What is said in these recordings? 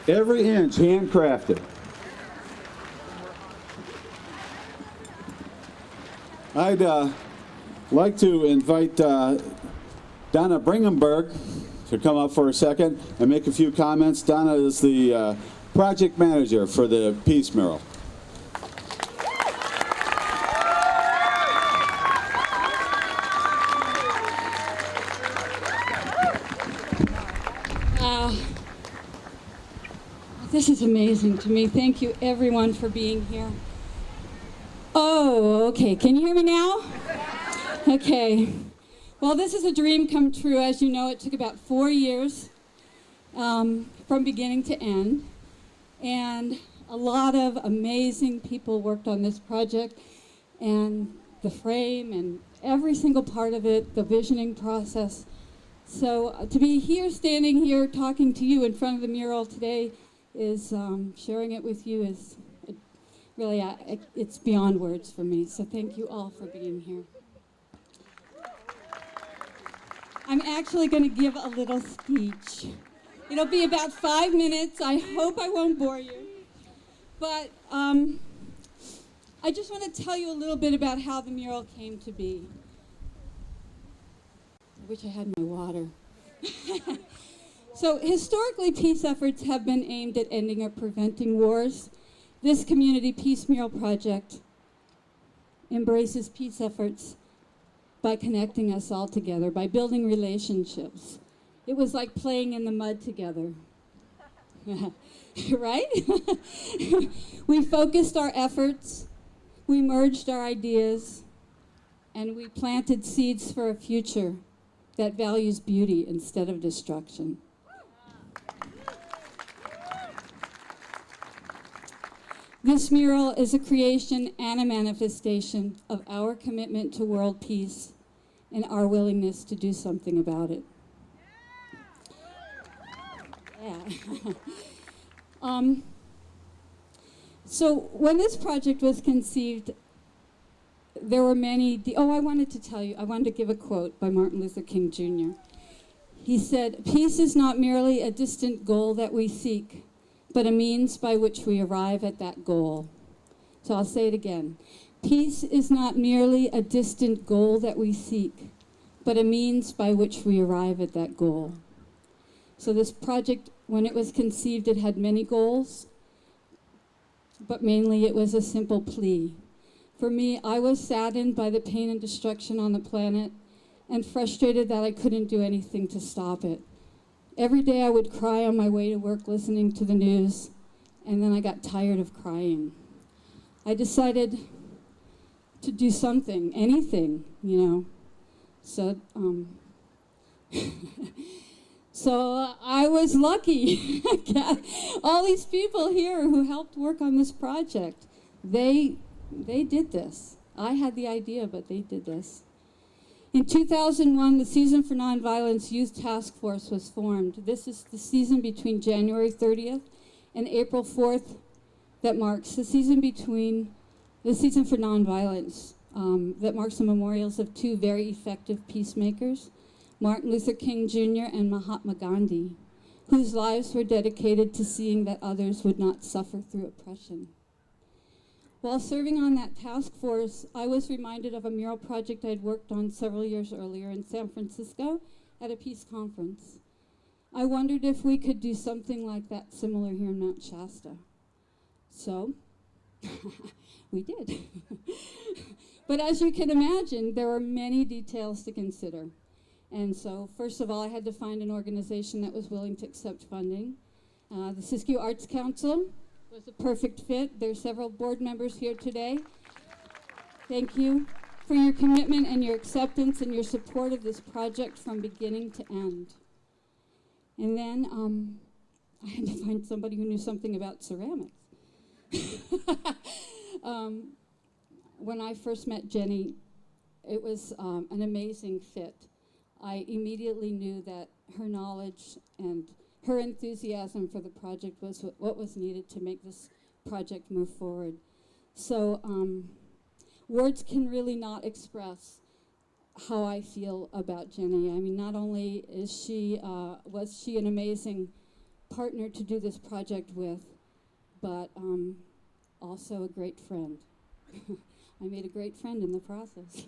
Every inch handcrafted. I'd like to invite Donna Bringenberg to come up for a second and make a few comments. Donna is the project manager for the Peace Mural. This is amazing to me. Thank you, everyone, for being here. Oh, okay. Can you hear me now? Okay. Well, this is a dream come true. As you know, it took about 4 years from beginning to end. And a lot of amazing people worked on this project. And the frame and every single part of it, the visioning process. So to be here, standing here, talking to you in front of the mural today is sharing it with you is really, it's beyond words for me. So thank you all for being here. I'm actually going to give a little speech. It'll be about 5 minutes. I hope I won't bore you. But I just want to tell you a little bit about how the mural came to be. I wish I had my water. So historically, peace efforts have been aimed at ending or preventing wars. This community peace mural project embraces peace efforts by connecting us all together, by building relationships. It was like playing in the mud together, right? We focused our efforts, we merged our ideas, and we planted seeds for a future that values beauty instead of destruction. This mural is a creation and a manifestation of our commitment to world peace and our willingness to do something about it. Yeah. So when this project was conceived, there were many, I wanted to give a quote by Martin Luther King Jr. He said, "Peace is not merely a distant goal that we seek, but a means by which we arrive at that goal." So I'll say it again. Peace is not merely a distant goal that we seek, but a means by which we arrive at that goal. So this project, when it was conceived, it had many goals, but mainly it was a simple plea. For me, I was saddened by the pain and destruction on the planet and frustrated that I couldn't do anything to stop it. Every day I would cry on my way to work listening to the news, and then I got tired of crying. I decided to do something, anything, So, so I was lucky. All these people here who helped work on this project, they did this. I had the idea, but they did this. In 2001, the Season for Nonviolence Youth Task Force was formed. This is the season between January 30th and April 4th that marks the season for nonviolence that marks the memorials of two very effective peacemakers, Martin Luther King Jr. and Mahatma Gandhi, whose lives were dedicated to seeing that others would not suffer through oppression. While serving on that task force, I was reminded of a mural project I'd worked on several years earlier in San Francisco at a peace conference. I wondered if we could do something like that similar here in Mount Shasta. So, we did. But as you can imagine, there were many details to consider. And so, first of all, I had to find an organization that was willing to accept funding. The Siskiyou Arts Council was a perfect fit. There are several board members here today. Thank you for your commitment and your acceptance and your support of this project from beginning to end. And then I had to find somebody who knew something about ceramics. When I first met Jenny, it was an amazing fit. I immediately knew that her knowledge and her enthusiasm for the project was what was needed to make this project move forward. So words can really not express how I feel about Jenny. I mean, not only was she an amazing partner to do this project with, but also a great friend. I made a great friend in the process.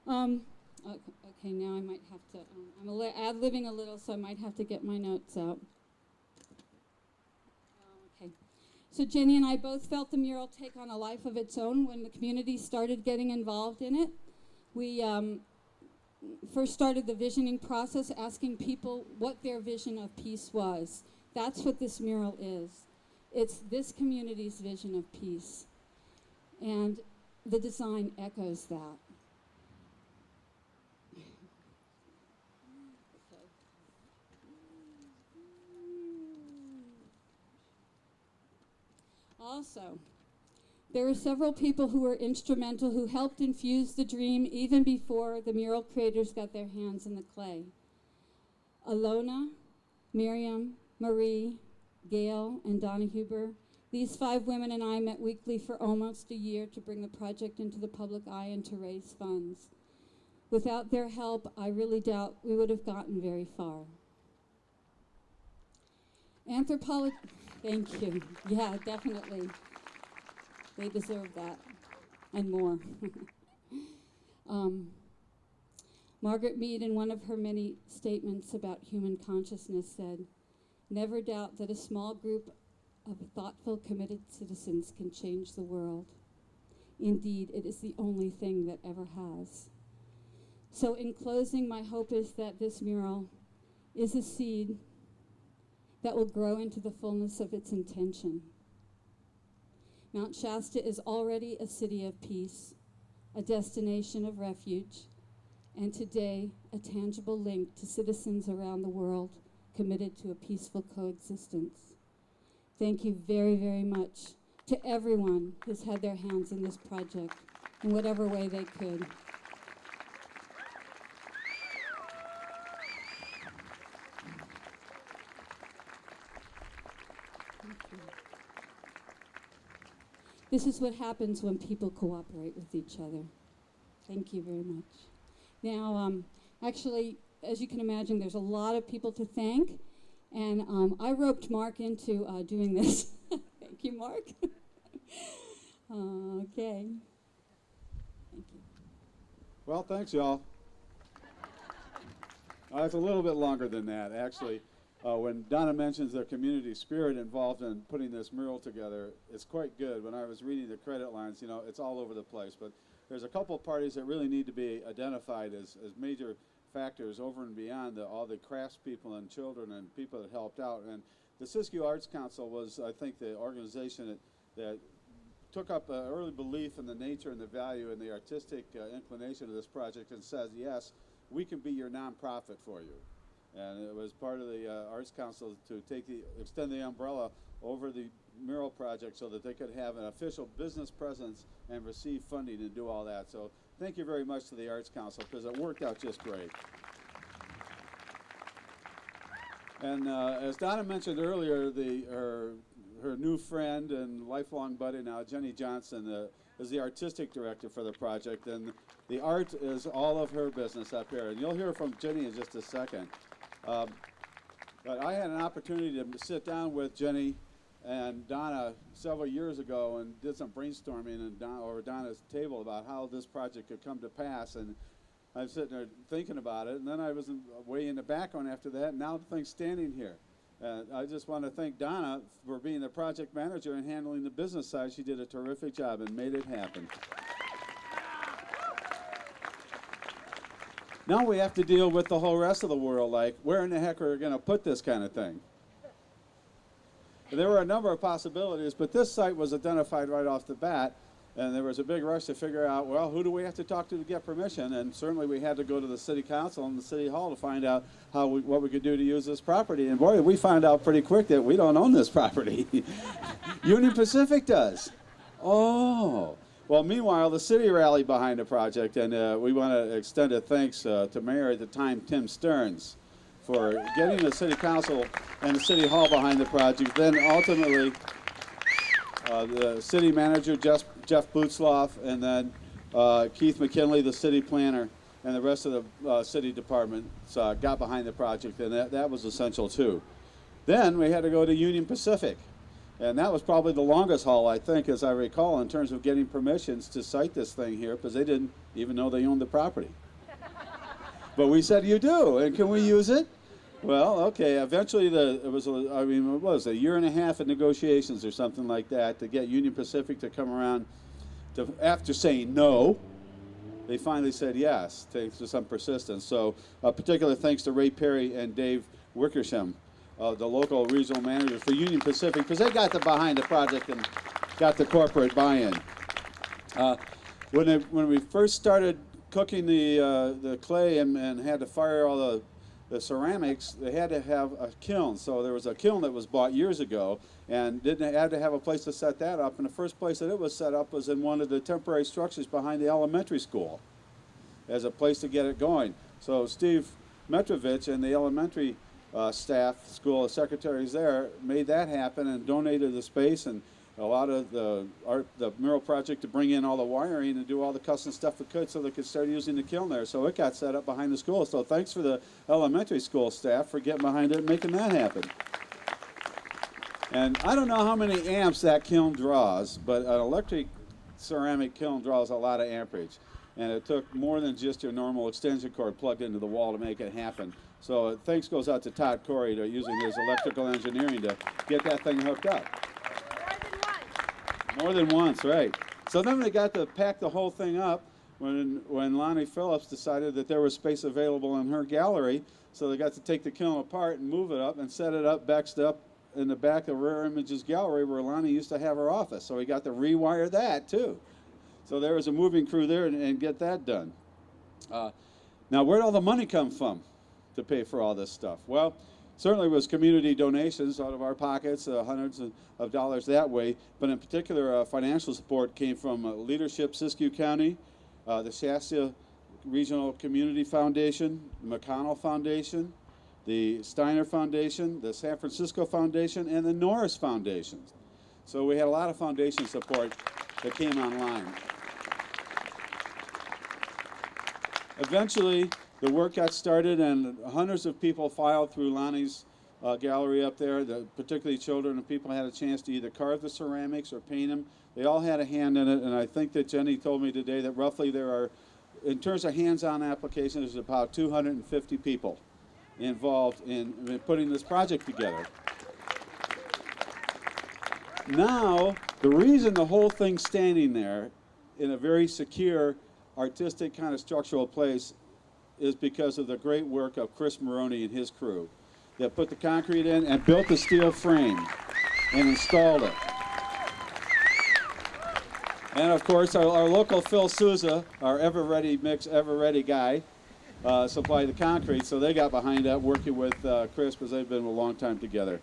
Okay, now I might have to, I'm ad-libbing a little, so I might have to get my notes out. Okay. So Jenny and I both felt the mural take on a life of its own when the community started getting involved in it. We first started the visioning process, asking people what their vision of peace was. That's what this mural is. It's this community's vision of peace. And the design echoes that. Also, there were several people who were instrumental who helped infuse the dream even before the mural creators got their hands in the clay. Alona, Miriam, Marie, Gail, and Donna Huber. These 5 women and I met weekly for almost a year to bring the project into the public eye and to raise funds. Without their help, I really doubt we would have gotten very far. Thank you. Yeah, definitely. They deserve that and more. Margaret Mead, in one of her many statements about human consciousness, said, "Never doubt that a small group of thoughtful, committed citizens can change the world. Indeed, it is the only thing that ever has." So in closing, my hope is that this mural is a seed that will grow into the fullness of its intention. Mount Shasta is already a city of peace, a destination of refuge, and today a tangible link to citizens around the world committed to a peaceful coexistence. Thank you very, very much to everyone who's had their hands in this project in whatever way they could. This is what happens when people cooperate with each other. Thank you very much. Now, actually, as you can imagine, there's a lot of people to thank, and I roped Mark into doing this. Thank you, Mark. Okay. Thank you. Well, thanks, y'all. It's a little bit longer than that, actually. When Donna mentions the community spirit involved in putting this mural together, it's quite good. When I was reading the credit lines, you know, it's all over the place. But there's a couple of parties that really need to be identified as major factors over and beyond all the craftspeople and children and people that helped out. And the Siskiyou Arts Council was, I think, the organization that took up an early belief in the nature and the value and the artistic inclination of this project and says, yes, we can be your nonprofit for you. And it was part of the Arts Council to extend the umbrella over the mural project so that they could have an official business presence and receive funding and do all that. So thank you very much to the Arts Council because it worked out just great. And as Donna mentioned earlier, her new friend and lifelong buddy now, Jenny Johnson, is the artistic director for the project. And the art is all of her business up here. And you'll hear from Jenny in just a second. But I had an opportunity to sit down with Jenny and Donna several years ago and did some brainstorming over Donna's table about how this project could come to pass. And I was sitting there thinking about it, and then I was way in the background after that, and now the thing's standing here. I just want to thank Donna for being the project manager and handling the business side. She did a terrific job and made it happen. Now we have to deal with the whole rest of the world, like where in the heck are we going to put this kind of thing? There were a number of possibilities, but this site was identified right off the bat, and there was a big rush to figure out, well, who do we have to talk to get permission? And certainly we had to go to the city council and the city hall to find out what we could do to use this property. And boy, we found out pretty quick that we don't own this property. Union Pacific does. Oh. Well, meanwhile, the city rallied behind the project, and we want to extend a thanks to Mayor at the time, Tim Stearns, for getting the city council and the city hall behind the project. Then ultimately, the city manager, Jeff Bootsloff, and then Keith McKinley, the city planner, and the rest of the city department got behind the project, and that was essential too. Then we had to go to Union Pacific. And that was probably the longest haul, I think, as I recall, in terms of getting permissions to site this thing here, because they didn't even know they owned the property. But we said, you do, and can we use it? Well, okay, eventually it was a year and a half of negotiations or something like that to get Union Pacific to come around. After saying no, they finally said yes, thanks to some persistence. So particular thanks to Ray Perry and Dave Wickersham, the local regional managers for Union Pacific, because they got behind the project and got the corporate buy-in. When we first started cooking the clay and had to fire all the ceramics, they had to have a kiln. So there was a kiln that was bought years ago and had to have a place to set that up. And the first place that it was set up was in one of the temporary structures behind the elementary school as a place to get it going. So Steve Metrovich and the elementary staff, school secretaries there, made that happen and donated the space and a lot of the Mural project to bring in all the wiring and do all the custom stuff we could so they could start using the kiln there. So it got set up behind the school. So thanks for the elementary school staff for getting behind it and making that happen. And I don't know how many amps that kiln draws, but an electric ceramic kiln draws a lot of amperage. And it took more than just your normal extension cord plugged into the wall to make it happen. So thanks goes out to Todd Corey to using his electrical engineering to get that thing hooked up. More than once, right. So then they got to pack the whole thing up when Lonnie Phillips decided that there was space available in her gallery. So they got to take the kiln apart and move it up and set it up, backed up in the back of Rare Images Gallery where Lonnie used to have her office. So we got to rewire that too. So there was a moving crew there and get that done. Now, where'd all the money come from to pay for all this stuff? Well, certainly it was community donations out of our pockets, hundreds of dollars that way, but in particular financial support came from Leadership Siskiyou County, the Shasta Regional Community Foundation, the McConnell Foundation, the Steiner Foundation, the San Francisco Foundation, and the Norris Foundation. So we had a lot of foundation support that came online. Eventually, the work got started and hundreds of people filed through Lonnie's gallery up there. Particularly children and people had a chance to either carve the ceramics or paint them. They all had a hand in it, and I think that Jenny told me today that roughly there are, in terms of hands-on applications, there's about 250 people involved in putting this project together. Now, the reason the whole thing's standing there in a very secure, artistic kind of structural place is because of the great work of Chris Maroney and his crew that put the concrete in and built the steel frame and installed it. And of course, our local Phil Souza, our ever-ready guy, supplied the concrete, so they got behind that working with Chris because they've been a long time together.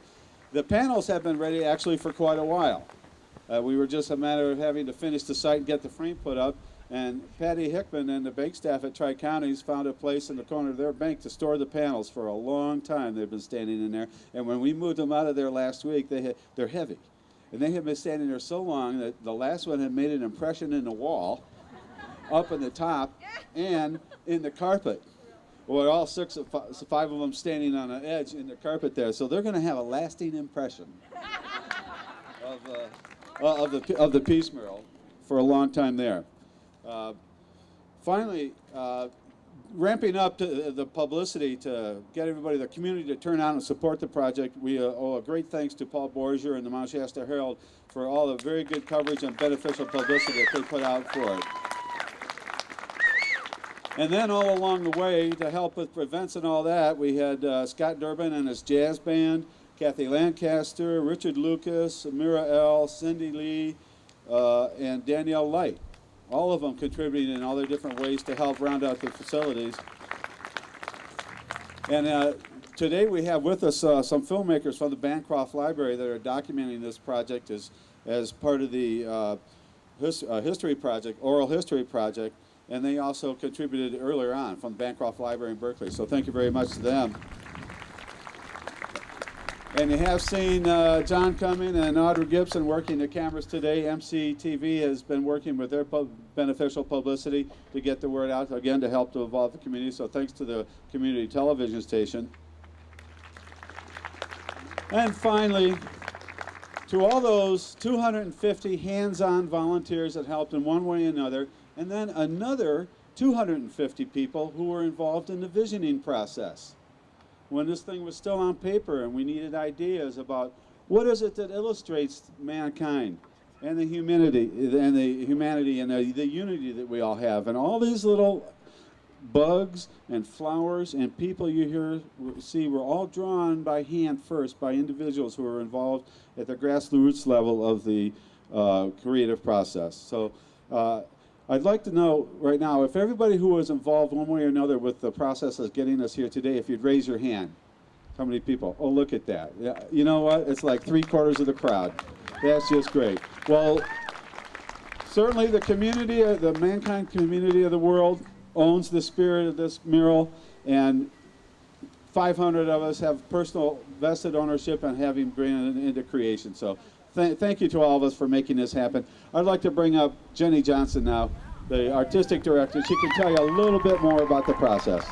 The panels have been ready actually for quite a while. We were just a matter of having to finish the site and get the frame put up. And Patty Hickman and the bank staff at Tri-Counties found a place in the corner of their bank to store the panels for a long time. They've been standing in there. And when we moved them out of there last week, they're heavy. And they have been standing there so long that the last one had made an impression in the wall, up in the top, and in the carpet. Well, all five of them standing on an edge in the carpet there. So they're going to have a lasting impression of the Peace Mural for a long time there. Finally, ramping up to the publicity to get everybody, the community, to turn out and support the project. We owe a great thanks to Paul Borger and the Mount Shasta Herald for all the very good coverage and beneficial publicity that they put out for it. And then all along the way, to help with events and all that, we had Scott Durbin and his jazz band, Kathy Lancaster, Richard Lucas, Mira L., Cindy Lee, and Danielle Light. All of them contributing in all their different ways to help round out the facilities. And today we have with us some filmmakers from the Bancroft Library that are documenting this project as part of the history project, oral history project, and they also contributed earlier on from the Bancroft Library in Berkeley. So thank you very much to them. And you have seen John Cumming and Audrey Gibson working the cameras today. MCTV has been working with their beneficial publicity to get the word out, again, to help to evolve the community. So thanks to the community television station. And finally, to all those 250 hands-on volunteers that helped in one way or another, and then another 250 people who were involved in the visioning process. When this thing was still on paper and we needed ideas about what is it that illustrates mankind and the humanity and the unity that we all have, and all these little bugs and flowers and people you see were all drawn by hand first by individuals who were involved at the grassroots level of the creative process. So I'd like to know right now if everybody who was involved one way or another with the process of getting us here today, if you'd raise your hand. How many people? Oh, look at that. Yeah, you know what? It's like 3/4 of the crowd. That's just great. Well, certainly the community, the mankind community of the world owns the spirit of this mural, and 500 of us have personal vested ownership in having bring it into creation. So thank you to all of us for making this happen. I'd like to bring up Jenny Johnson now, the artistic director. She can tell you a little bit more about the process.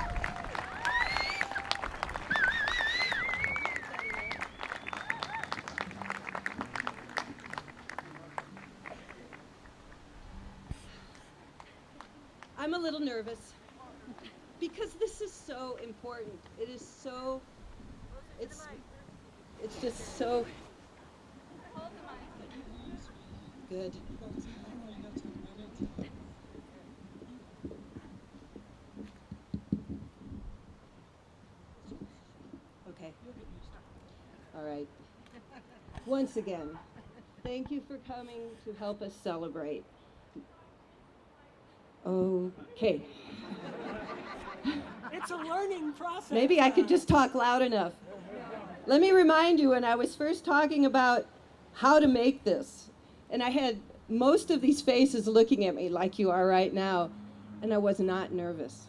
I'm a little nervous because this is so important. It is so, it's just so good. Okay. All right. Once again, thank you for coming to help us celebrate. Okay. It's a learning process. Maybe I could just talk loud enough. Let me remind you, when I was first talking about how to make this, and I had most of these faces looking at me like you are right now, and I was not nervous.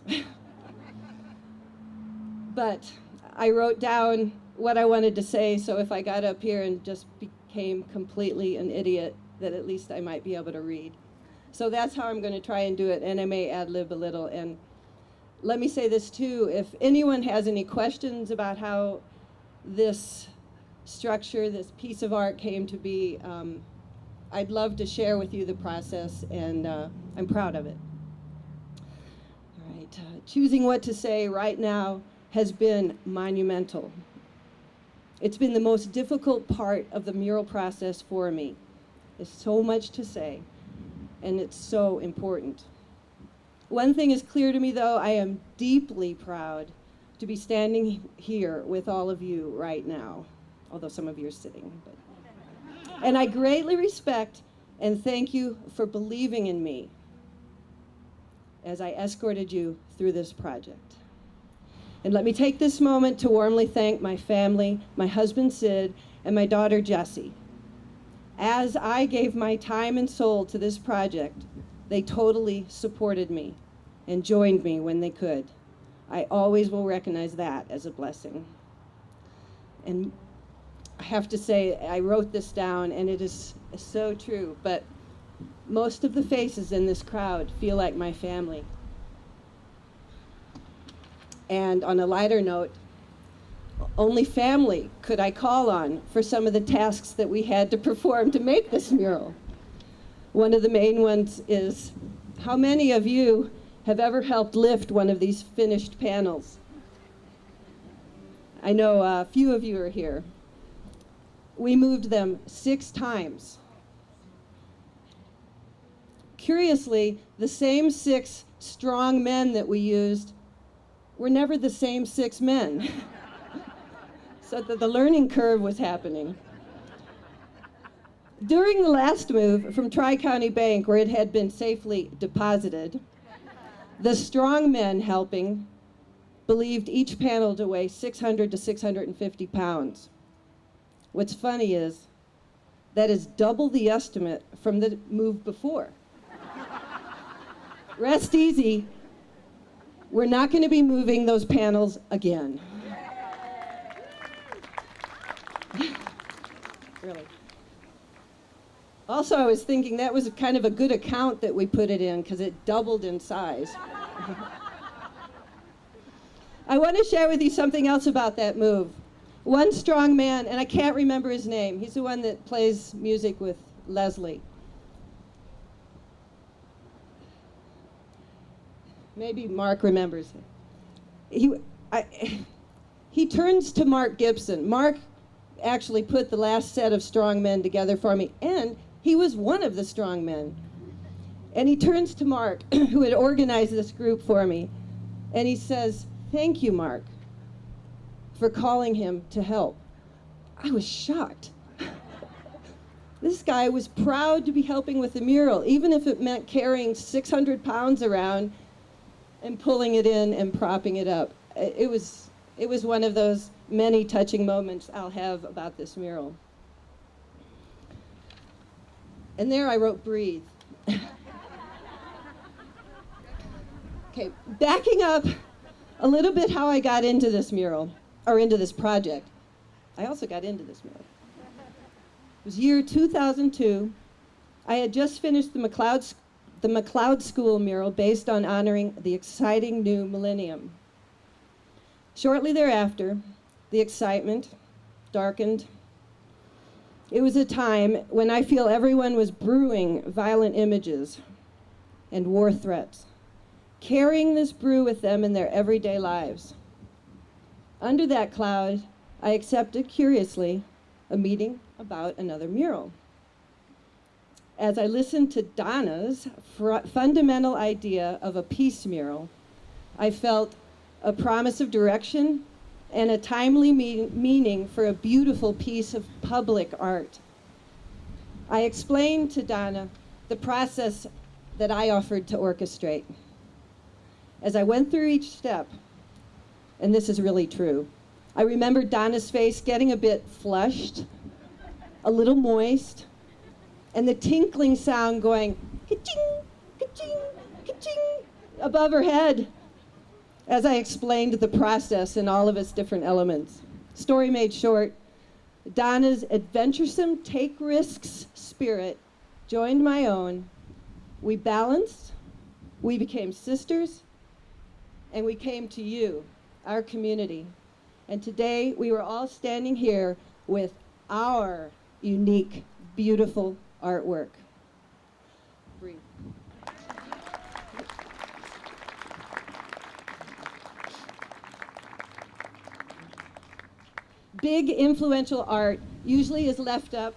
But I wrote down what I wanted to say, so if I got up here and just became completely an idiot, that at least I might be able to read. So that's how I'm going to try and do it, and I may ad-lib a little. And let me say this too, if anyone has any questions about how this structure, this piece of art came to be, I'd love to share with you the process, and I'm proud of it. All right, choosing what to say right now has been monumental. It's been the most difficult part of the mural process for me. There's so much to say, and it's so important. One thing is clear to me, though: I am deeply proud to be standing here with all of you right now, although some of you are sitting. And I greatly respect and thank you for believing in me as I escorted you through this project. And let me take this moment to warmly thank my family, my husband Sid, and my daughter Jessie. As I gave my time and soul to this project, they totally supported me and joined me when they could. I always will recognize that as a blessing. And I have to say, I wrote this down, and it is so true, but most of the faces in this crowd feel like my family. And on a lighter note, only family could I call on for some of the tasks that we had to perform to make this mural. One of the main ones is, how many of you have ever helped lift one of these finished panels? I know a few of you are here. We moved them 6 times. Curiously, the same 6 strong men that we used were never the same 6 men. So that the learning curve was happening. During the last move from Tri-County Bank, where it had been safely deposited, the strong men helping believed each panel to weigh 600 to 650 pounds. What's funny is that is double the estimate from the move before. Rest easy, we're not going to be moving those panels again. Really. Also, I was thinking that was kind of a good account that we put it in, because it doubled in size. I want to share with you something else about that move. One strong man, and I can't remember his name. He's the one that plays music with Leslie. Maybe Mark remembers him. He turns to Mark Gibson. Mark actually put the last set of strong men together for me, and he was one of the strong men. And he turns to Mark, who had organized this group for me, and he says, "Thank you, Mark, for calling him to help." I was shocked. This guy was proud to be helping with the mural, even if it meant carrying 600 pounds around and pulling it in and propping it up. It was one of those many touching moments I'll have about this mural. And there I wrote "breathe." Okay, backing up a little bit how I got into this mural, or into this project. I also got into this mural. It was year 2002. I had just finished the McLeod School mural based on honoring the exciting new millennium. Shortly thereafter, the excitement darkened. It was a time when I feel everyone was brewing violent images and war threats, carrying this brew with them in their everyday lives. Under that cloud, I accepted curiously a meeting about another mural. As I listened to Donna's fundamental idea of a peace mural, I felt a promise of direction and a timely meaning for a beautiful piece of public art. I explained to Donna the process that I offered to orchestrate. As I went through each step, and this is really true, I remembered Donna's face getting a bit flushed, a little moist, and the tinkling sound going ka-ching, ka-ching, ka-ching above her head as I explained the process in all of its different elements. Story made short, Donna's adventuresome take risks spirit joined my own. We balanced, we became sisters, and we came to you, our community. And today we were all standing here with our unique, beautiful artwork. Breathe. Big, influential art usually is left up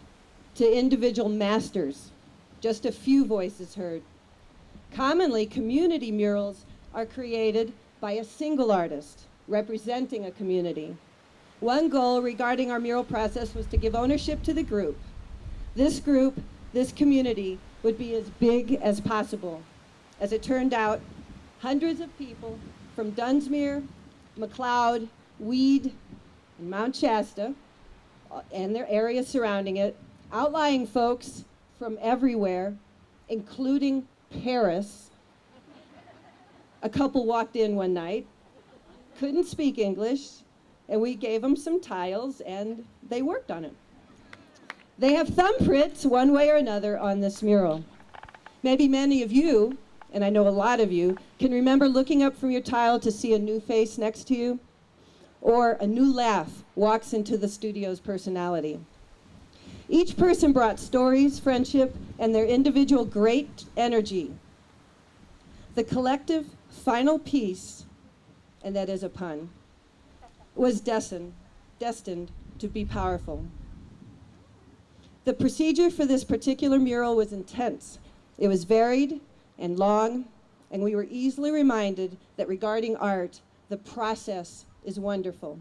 to individual masters, just a few voices heard. Commonly, community murals are created by a single artist representing a community. One goal regarding our mural process was to give ownership to the group. This group, this community, would be as big as possible. As it turned out, hundreds of people from Dunsmuir, McLeod, Weed, and Mount Shasta, and their areas surrounding it, outlying folks from everywhere, including Paris. A couple walked in one night, couldn't speak English, and we gave them some tiles, and they worked on it. They have thumbprints one way or another on this mural. Maybe many of you, and I know a lot of you, can remember looking up from your tile to see a new face next to you, or a new laugh walks into the studio's personality. Each person brought stories, friendship, and their individual great energy. The collective final piece, and that is a pun, was destined to be powerful. The procedure for this particular mural was intense. It was varied and long, and we were easily reminded that regarding art, the process is wonderful.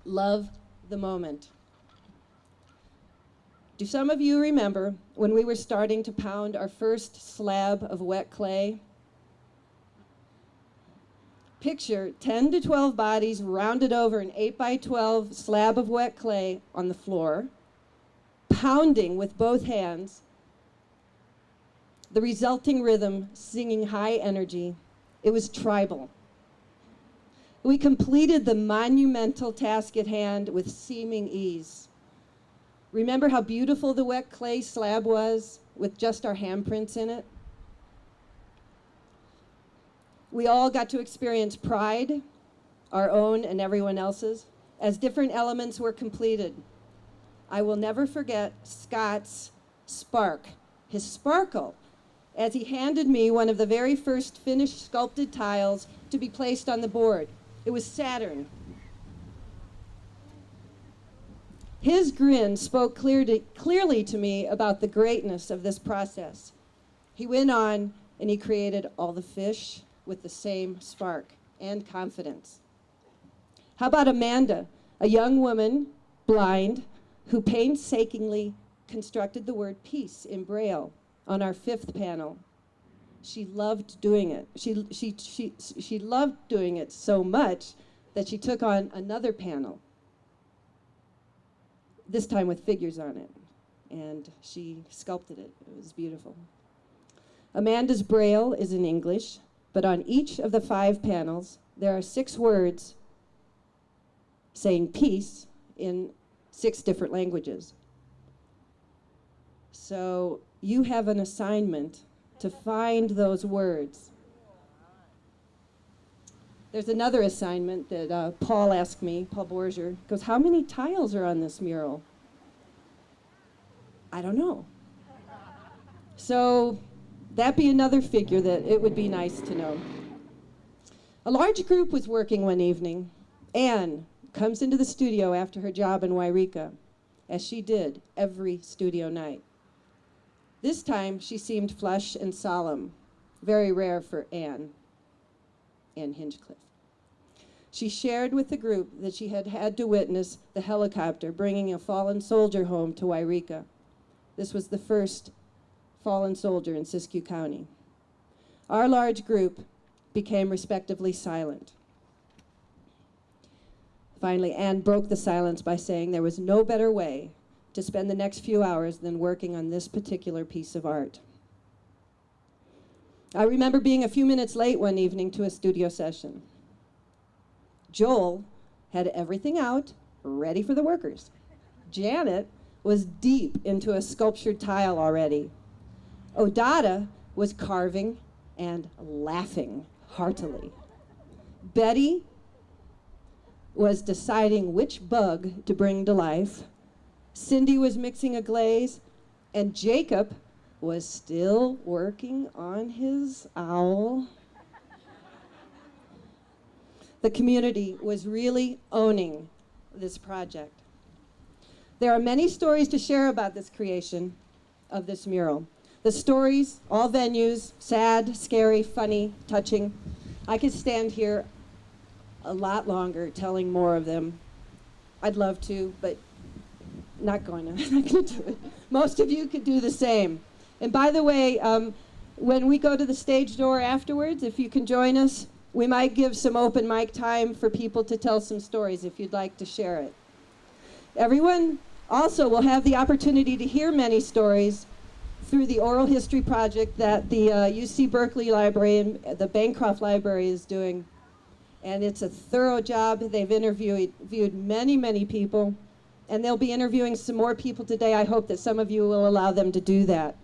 Love the moment. Do some of you remember when we were starting to pound our first slab of wet clay? Picture 10 to 12 bodies rounded over an 8x12 slab of wet clay on the floor, pounding with both hands, the resulting rhythm singing high energy. It was tribal. We completed the monumental task at hand with seeming ease. Remember how beautiful the wet clay slab was with just our handprints in it? We all got to experience pride, our own and everyone else's, as different elements were completed. I will never forget Scott's spark, his sparkle, as he handed me one of the very first finished sculpted tiles to be placed on the board. It was Saturn. His grin spoke clearly to me about the greatness of this process. He went on and he created all the fish with the same spark and confidence. How about Amanda, a young woman, blind, who painstakingly constructed the word peace in Braille on our 5th panel. She loved doing it. She loved doing it so much that she took on another panel, this time with figures on it, and she sculpted it. It was beautiful. Amanda's Braille is in English, but on each of the 5 panels, there are 6 words saying peace in 6 different languages. So you have an assignment to find those words. There's another assignment that Paul asked me, Paul Borger, goes, how many tiles are on this mural? I don't know. So that'd be another figure that it would be nice to know. A large group was working one evening. Anne comes into the studio after her job in Wairika, as she did every studio night. This time, she seemed flush and solemn, very rare for Anne Hinchcliffe. She shared with the group that she had had to witness the helicopter bringing a fallen soldier home to Wairika. This was the first fallen soldier in Siskiyou County. Our large group became respectively silent. Finally, Anne broke the silence by saying there was no better way to spend the next few hours than working on this particular piece of art. I remember being a few minutes late one evening to a studio session. Joel had everything out, ready for the workers. Janet was deep into a sculptured tile already. Odada was carving and laughing heartily. Betty was deciding which bug to bring to life. Cindy was mixing a glaze, and Jacob was still working on his owl. The community was really owning this project. There are many stories to share about this creation of this mural. The stories, all venues, sad, scary, funny, touching. I could stand here a lot longer telling more of them. I'd love to, but not going to do it. Most of you could do the same. And by the way, when we go to the stage door afterwards, if you can join us, we might give some open mic time for people to tell some stories if you'd like to share it. Everyone also will have the opportunity to hear many stories through the oral history project that the UC Berkeley Library and the Bancroft Library is doing. And it's a thorough job. They've interviewed many, many people. And they'll be interviewing some more people today. I hope that some of you will allow them to do that.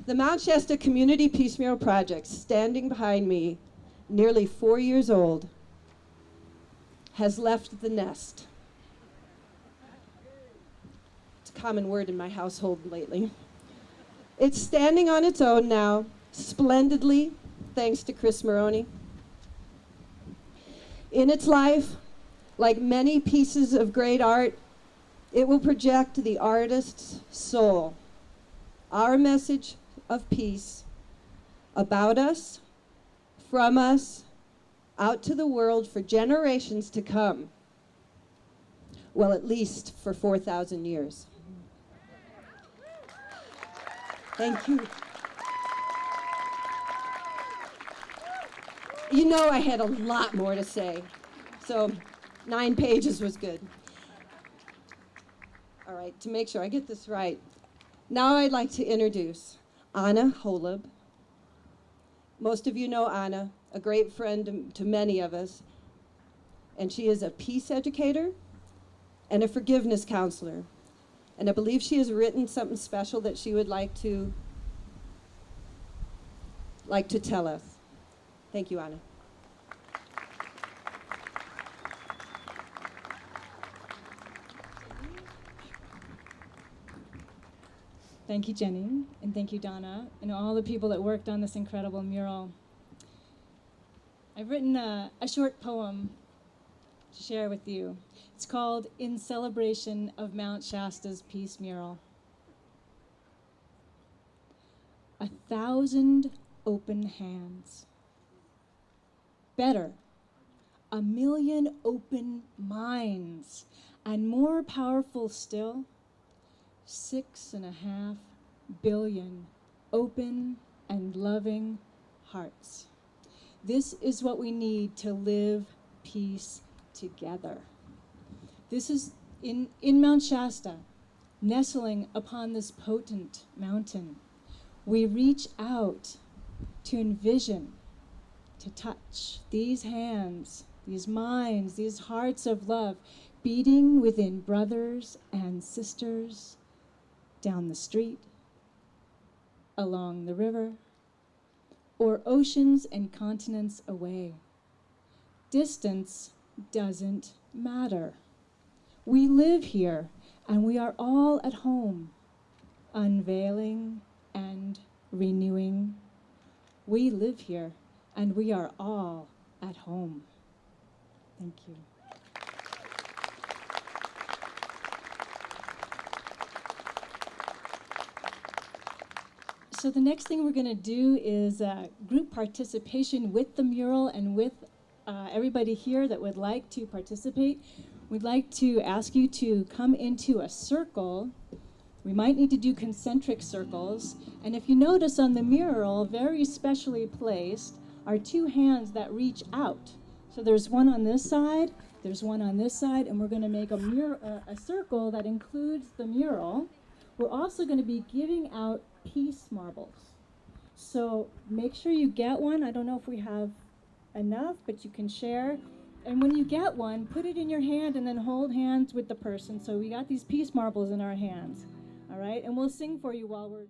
The Mount Shasta Community Peace Mural Project, standing behind me, nearly 4 years old, has left the nest. It's a common word in my household lately. It's standing on its own now, splendidly, thanks to Chris Maroney. In its life, like many pieces of great art, it will project the artist's soul, our message of peace about us, from us, out to the world for generations to come. Well, at least for 4,000 years. Thank you. You know I had a lot more to say, so 9 pages was good. All right, to make sure I get this right, now I'd like to introduce Anna Holub. Most of you know Anna, a great friend to many of us, and she is a peace educator and a forgiveness counselor. And I believe she has written something special that she would like to tell us. Thank you, Anna. Thank you, Jenny, and thank you, Donna, and all the people that worked on this incredible mural. I've written a short poem to share with you. It's called In Celebration of Mount Shasta's Peace Mural. 1,000 open hands. Better, 1,000,000 open minds. And more powerful still, 6.5 billion open and loving hearts. This is what we need to live peace together. This is in Mount Shasta, nestling upon this potent mountain. We reach out to envision, to touch these hands, these minds, these hearts of love beating within brothers and sisters down the street, along the river, or oceans and continents away. Distance doesn't matter. We live here and we are all at home, unveiling and renewing. We live here and we are all at home. Thank you. So the next thing we're going to do is group participation with the mural and with everybody here that would like to participate. We'd like to ask you to come into a circle. We might need to do concentric circles. And if you notice on the mural, very specially placed, are 2 hands that reach out. So there's one on this side, there's one on this side, and we're going to make a circle that includes the mural. We're also going to be giving out peace marbles. So make sure you get one. I don't know if we have enough, but you can share. And when you get one, put it in your hand and then hold hands with the person. So we got these peace marbles in our hands. All right? And we'll sing for you while we're